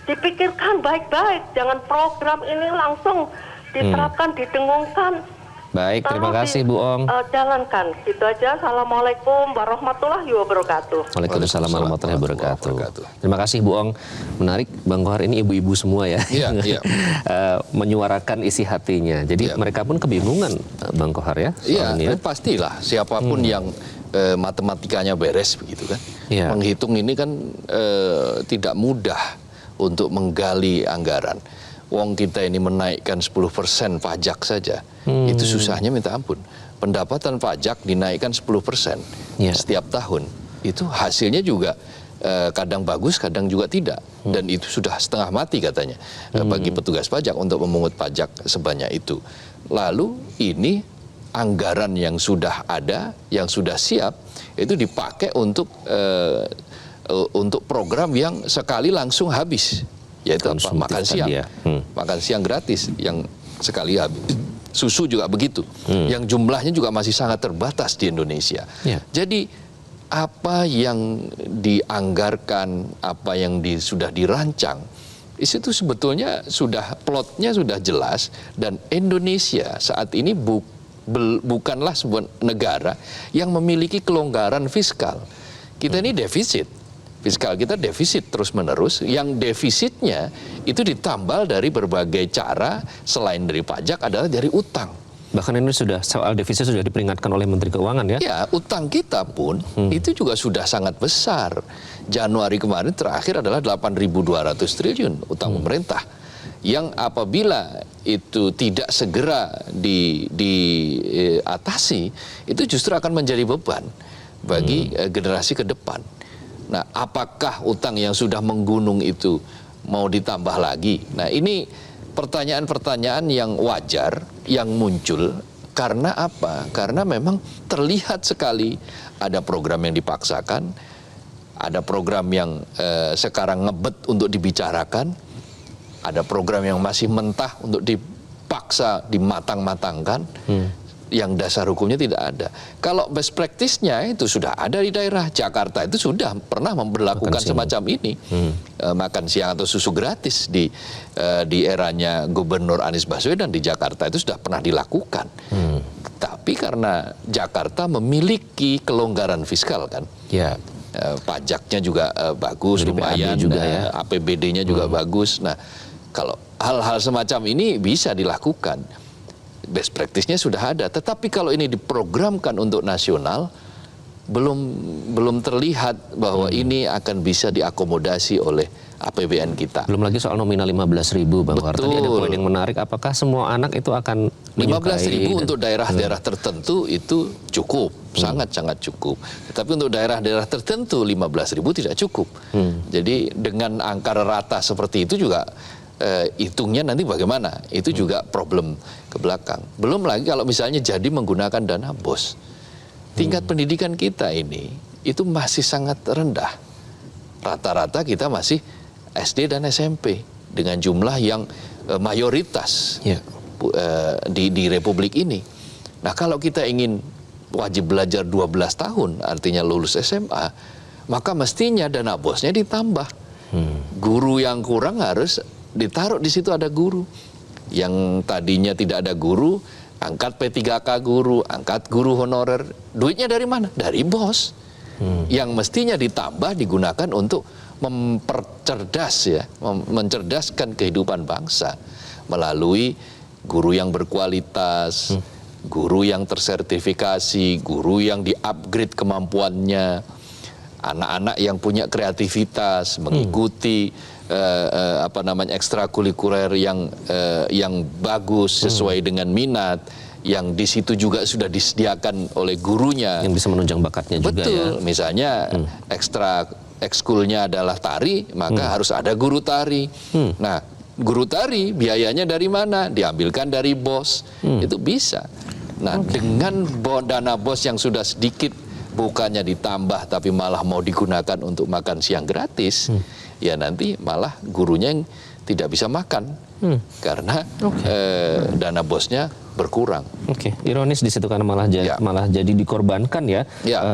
dipikirkan baik-baik, jangan program ini langsung diterapkan, didengungkan. Baik, terima kasih Bu Ong. Jalankan, gitu aja. Assalamualaikum warahmatullahi wabarakatuh. Waalaikumsalam warahmatullahi wabarakatuh. Terima kasih Bu Ong. Menarik, Bang Kohar, ini ibu-ibu semua ya. Iya. Menyuarakan isi hatinya. Jadi mereka pun kebingungan, Bang Kohar ya. Iya, pastilah. Siapapun yang matematikanya beres begitu kan. Menghitung ini kan tidak mudah untuk menggali anggaran. Wong kita ini menaikkan 10% pajak saja, itu susahnya minta ampun. Pendapatan pajak dinaikkan 10% setiap tahun, itu hasilnya juga kadang bagus, kadang juga tidak. Dan itu sudah setengah mati katanya bagi petugas pajak untuk memungut pajak sebanyak itu. Lalu ini anggaran yang sudah ada, yang sudah siap, itu dipakai untuk program yang sekali langsung habis. Yaitu apa? Makan siang. Makan siang gratis yang sekali habis. Susu juga begitu. Yang jumlahnya juga masih sangat terbatas di Indonesia. Jadi apa yang dianggarkan, apa yang sudah dirancang, itu sebetulnya plotnya sudah jelas. Dan Indonesia saat ini bukanlah sebuah negara yang memiliki kelonggaran fiskal. Kita ini defisit. Fiskal kita defisit terus-menerus, yang defisitnya itu ditambal dari berbagai cara, selain dari pajak adalah dari utang. Bahkan ini sudah soal defisit sudah diperingatkan oleh Menteri Keuangan ya. Ya, utang kita pun itu juga sudah sangat besar. Januari kemarin terakhir adalah 8.200 triliun utang pemerintah. Yang apabila itu tidak segera diatasi, itu justru akan menjadi beban bagi generasi ke depan. Nah, apakah utang yang sudah menggunung itu mau ditambah lagi? Nah, ini pertanyaan-pertanyaan yang wajar yang muncul karena apa? Karena memang terlihat sekali ada program yang dipaksakan, ada program yang sekarang ngebet untuk dibicarakan, ada program yang masih mentah untuk dipaksa dimatang-matangkan. Yang dasar hukumnya tidak ada. Kalau best practice-nya itu sudah ada di daerah. Jakarta itu sudah pernah memberlakukan semacam ini. Makan siang atau susu gratis di eranya Gubernur Anies Baswedan di Jakarta itu sudah pernah dilakukan. Tapi karena Jakarta memiliki kelonggaran fiskal kan. Ya. Pajaknya juga bagus, lumayan juga ya. APBD-nya juga bagus. Nah, kalau hal-hal semacam ini bisa dilakukan. Best practice-nya sudah ada, tetapi kalau ini diprogramkan untuk nasional, belum terlihat bahwa ini akan bisa diakomodasi oleh APBN kita. Belum lagi soal nominal 15.000, Bang Kohar. Tadi ada poin yang menarik, apakah semua anak itu akan 15.000 untuk daerah-daerah tertentu itu cukup, sangat-sangat cukup. Tetapi untuk daerah-daerah tertentu 15.000 tidak cukup. Jadi dengan angka rata seperti itu juga hitungnya nanti bagaimana, itu juga problem ke belakang. Belum lagi kalau misalnya jadi menggunakan dana BOS, tingkat pendidikan kita ini itu masih sangat rendah. Rata-rata kita masih SD dan SMP dengan jumlah yang mayoritas di Republik ini. Nah, kalau kita ingin wajib belajar 12 tahun, artinya lulus SMA, maka mestinya dana BOS-nya ditambah. Guru yang kurang harus ditaruh di situ, ada guru. Yang tadinya tidak ada guru, angkat P3K guru, angkat guru honorer. Duitnya dari mana? Dari BOS. Yang mestinya ditambah digunakan untuk mencerdaskan kehidupan bangsa melalui guru yang berkualitas, guru yang tersertifikasi, guru yang di-upgrade kemampuannya, anak-anak yang punya kreativitas, mengikuti ekstrakurikuler yang bagus sesuai dengan minat, yang di situ juga sudah disediakan oleh gurunya yang bisa menunjang bakatnya juga. Betul, misalnya ekskulnya adalah tari, maka harus ada guru tari. Nah, guru tari biayanya dari mana? Diambilkan dari BOS. Itu bisa. Nah, dengan dana BOS yang sudah sedikit, bukannya ditambah tapi malah mau digunakan untuk makan siang gratis, ya nanti malah gurunya yang tidak bisa makan karena dana BOS-nya berkurang. Ironis di situ karena malah jadi dikorbankan ya,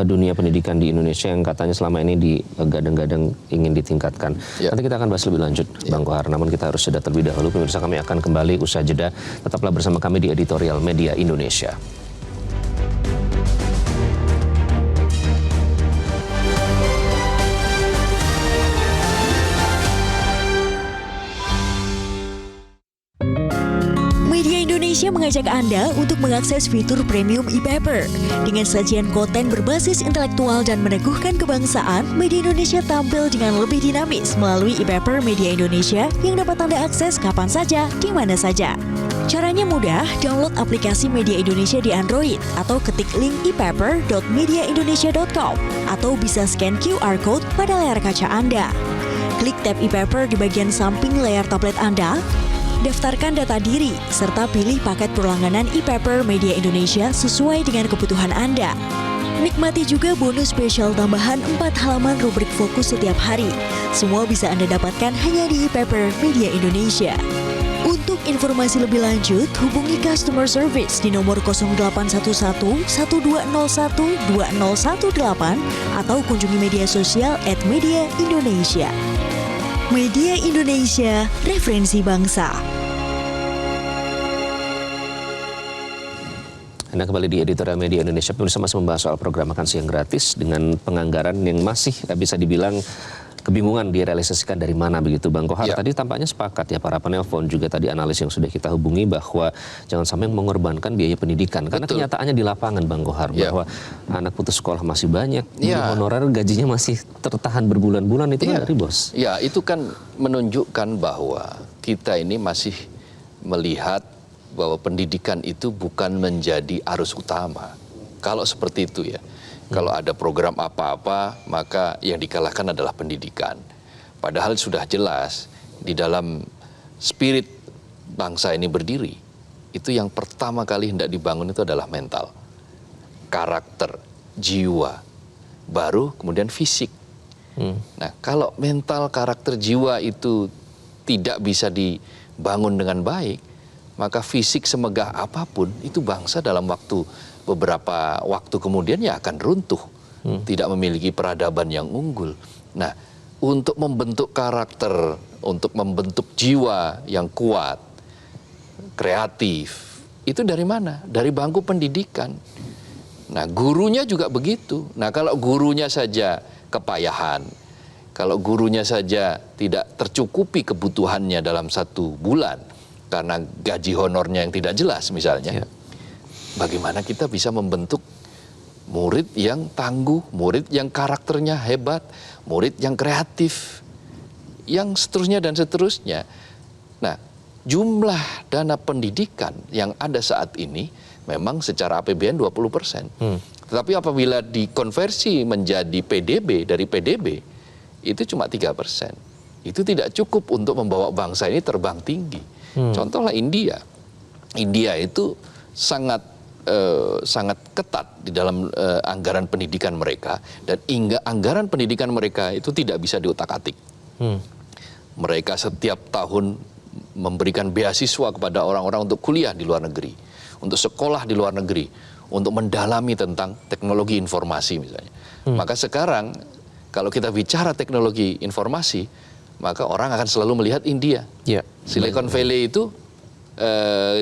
dunia pendidikan di Indonesia yang katanya selama ini digadang-gadang ingin ditingkatkan. Nanti kita akan bahas lebih lanjut, Bang Kohar. Namun kita harus jeda terlebih dahulu. Pemirsa, kami akan kembali usai jeda. Tetaplah bersama kami di Editorial Media Indonesia. Indonesia mengajak Anda untuk mengakses fitur premium e-paper. Dengan sajian konten berbasis intelektual dan meneguhkan kebangsaan, Media Indonesia tampil dengan lebih dinamis melalui e-paper Media Indonesia yang dapat Anda akses kapan saja, di mana saja. Caranya mudah, download aplikasi Media Indonesia di Android atau ketik link e-paper.mediaindonesia.com atau bisa scan QR code pada layar kaca Anda. Klik tab e-paper di bagian samping layar tablet Anda, daftarkan data diri, serta pilih paket perlangganan e-paper Media Indonesia sesuai dengan kebutuhan Anda. Nikmati juga bonus spesial tambahan 4 halaman rubrik fokus setiap hari. Semua bisa Anda dapatkan hanya di e-paper Media Indonesia. Untuk informasi lebih lanjut, hubungi customer service di nomor 0811 1201 2018 atau kunjungi media sosial @Media Indonesia. Media Indonesia, referensi bangsa. Anda kembali di Editorial Media Indonesia. Pemirsa, masih membahas soal program makan siang gratis dengan penganggaran yang masih bisa dibilang kebingungan direalisasikan dari mana begitu Bang Kohar. Ya. Tadi tampaknya sepakat ya para penelpon juga tadi analis yang sudah kita hubungi bahwa jangan sampai mengorbankan biaya pendidikan. Karena Betul. kenyataannya di lapangan Bang Kohar Ya. bahwa anak putus sekolah masih banyak, Ya. honorer gajinya masih tertahan berbulan-bulan itu kan dari bos. Ya, itu kan menunjukkan bahwa kita ini masih melihat bahwa pendidikan itu bukan menjadi arus utama. Kalau seperti itu ya. Kalau ada program apa-apa, maka yang dikalahkan adalah pendidikan. Padahal sudah jelas di dalam spirit bangsa ini berdiri, itu yang pertama kali hendak dibangun itu adalah mental, karakter, jiwa, baru kemudian fisik. Nah, kalau mental, karakter, jiwa itu tidak bisa dibangun dengan baik, maka fisik semegah apapun itu bangsa dalam beberapa waktu kemudian ya akan runtuh, tidak memiliki peradaban yang unggul. Nah, untuk membentuk karakter, untuk membentuk jiwa yang kuat, kreatif, itu dari mana? Dari bangku pendidikan. Nah, gurunya juga begitu. Nah, kalau gurunya saja kepayahan, kalau gurunya saja tidak tercukupi kebutuhannya dalam 1 bulan karena gaji honornya yang tidak jelas misalnya, bagaimana kita bisa membentuk murid yang tangguh, murid yang karakternya hebat, murid yang kreatif, yang seterusnya dan seterusnya. Nah, jumlah dana pendidikan yang ada saat ini memang secara APBN 20%. Tetapi apabila dikonversi menjadi PDB, dari PDB, itu cuma 3%. Itu tidak cukup untuk membawa bangsa ini terbang tinggi. Contohlah India. India itu sangat ketat di dalam anggaran pendidikan mereka, dan anggaran pendidikan mereka itu tidak bisa diutak-atik. Mereka setiap tahun memberikan beasiswa kepada orang-orang untuk kuliah di luar negeri, untuk sekolah di luar negeri, untuk mendalami tentang teknologi informasi misalnya. Maka sekarang kalau kita bicara teknologi informasi, maka orang akan selalu melihat India. Silicon Valley itu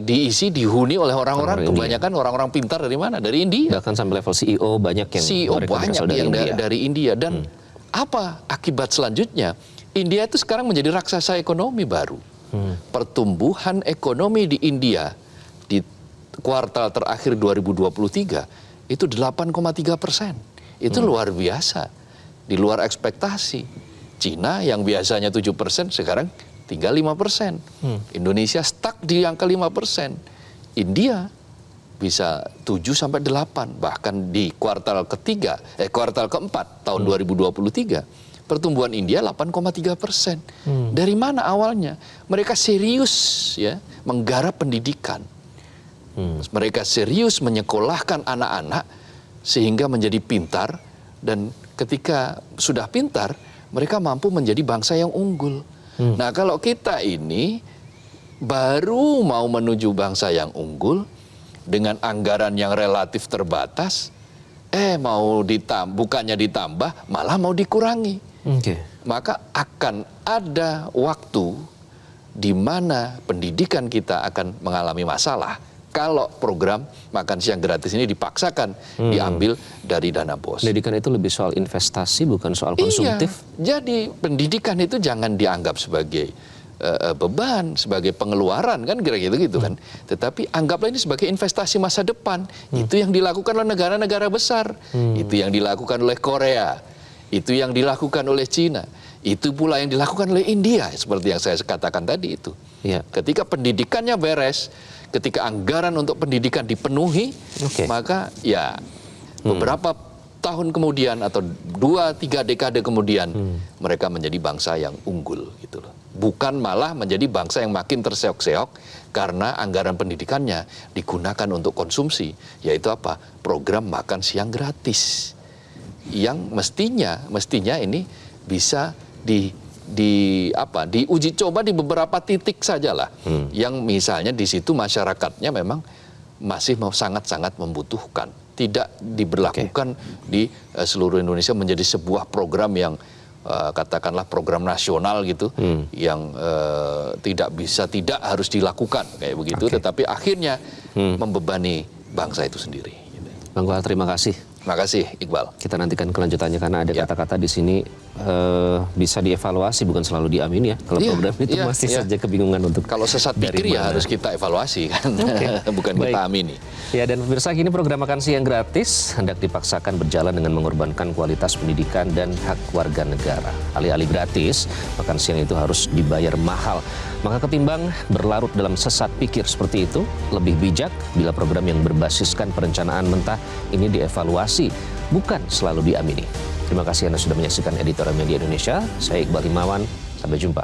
dihuni oleh orang-orang, kebanyakan orang-orang pintar dari mana? Dari India. Bahkan sampai level CEO banyak yang dari India. Dan apa akibat selanjutnya? India itu sekarang menjadi raksasa ekonomi baru. Pertumbuhan ekonomi di India di kuartal terakhir 2023 itu 8,3%. Itu luar biasa, di luar ekspektasi. Cina yang biasanya 7% sekarang tinggal 5%. Indonesia stuck di angka 5%. India bisa 7-8, bahkan di kuartal keempat tahun 2023 pertumbuhan India 8,3%. Dari mana awalnya? Mereka serius ya menggarap pendidikan. Mereka serius menyekolahkan anak-anak sehingga menjadi pintar, dan ketika sudah pintar mereka mampu menjadi bangsa yang unggul. Nah, kalau kita ini baru mau menuju bangsa yang unggul dengan anggaran yang relatif terbatas, bukannya ditambah, malah mau dikurangi. Maka akan ada waktu di mana pendidikan kita akan mengalami masalah kalau program makan siang gratis ini dipaksakan diambil dari dana BOS. Pendidikan itu lebih soal investasi, bukan soal konsumtif. Iya, jadi pendidikan itu jangan dianggap sebagai beban, sebagai pengeluaran, kan kira-kira gitu kan. Tetapi anggaplah ini sebagai investasi masa depan. Itu yang dilakukan oleh negara-negara besar. Itu yang dilakukan oleh Korea. Itu yang dilakukan oleh Cina. Itu pula yang dilakukan oleh India, seperti yang saya katakan tadi itu. Ketika pendidikannya beres, ketika anggaran untuk pendidikan dipenuhi, maka ya beberapa tahun kemudian atau 2-3 dekade kemudian mereka menjadi bangsa yang unggul gitu loh. Bukan malah menjadi bangsa yang makin terseok-seok karena anggaran pendidikannya digunakan untuk konsumsi, yaitu apa? Program makan siang gratis. Yang mestinya ini bisa diuji coba di beberapa titik sajalah, yang misalnya di situ masyarakatnya memang masih sangat-sangat membutuhkan, tidak diberlakukan di seluruh Indonesia menjadi sebuah program yang katakanlah program nasional gitu, yang tidak harus dilakukan kayak begitu, tetapi akhirnya membebani bangsa itu sendiri. Bang Kohar, terima kasih Makasih Iqbal. Kita nantikan kelanjutannya karena ada Ya. kata-kata di sini bisa dievaluasi bukan selalu diamini ya. Kalau Iya, program itu iya, masih iya. saja kebingungan untuk Kalau sesat dari pikir ya mana. harus kita evaluasi kan, bukan Baik. kita amini. Ya, dan pemirsa, kini program makan siang gratis hendak dipaksakan berjalan dengan mengorbankan kualitas pendidikan dan hak warga negara. Alih-alih gratis, makan siang itu harus dibayar mahal. Maka ketimbang berlarut dalam sesat pikir seperti itu, lebih bijak bila program yang berbasiskan perencanaan mentah ini dievaluasi, bukan selalu diamini. Terima kasih Anda sudah menyaksikan Editorial Media Indonesia. Saya Iqbal Himawan. Sampai jumpa.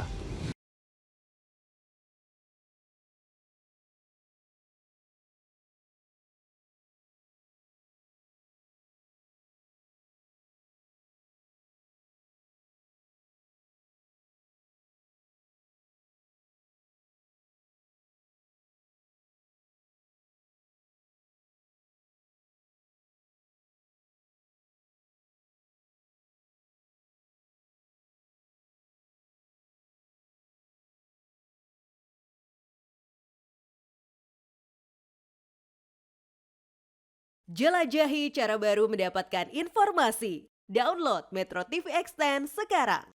Jelajahi cara baru mendapatkan informasi. Download Metro TV Extend sekarang.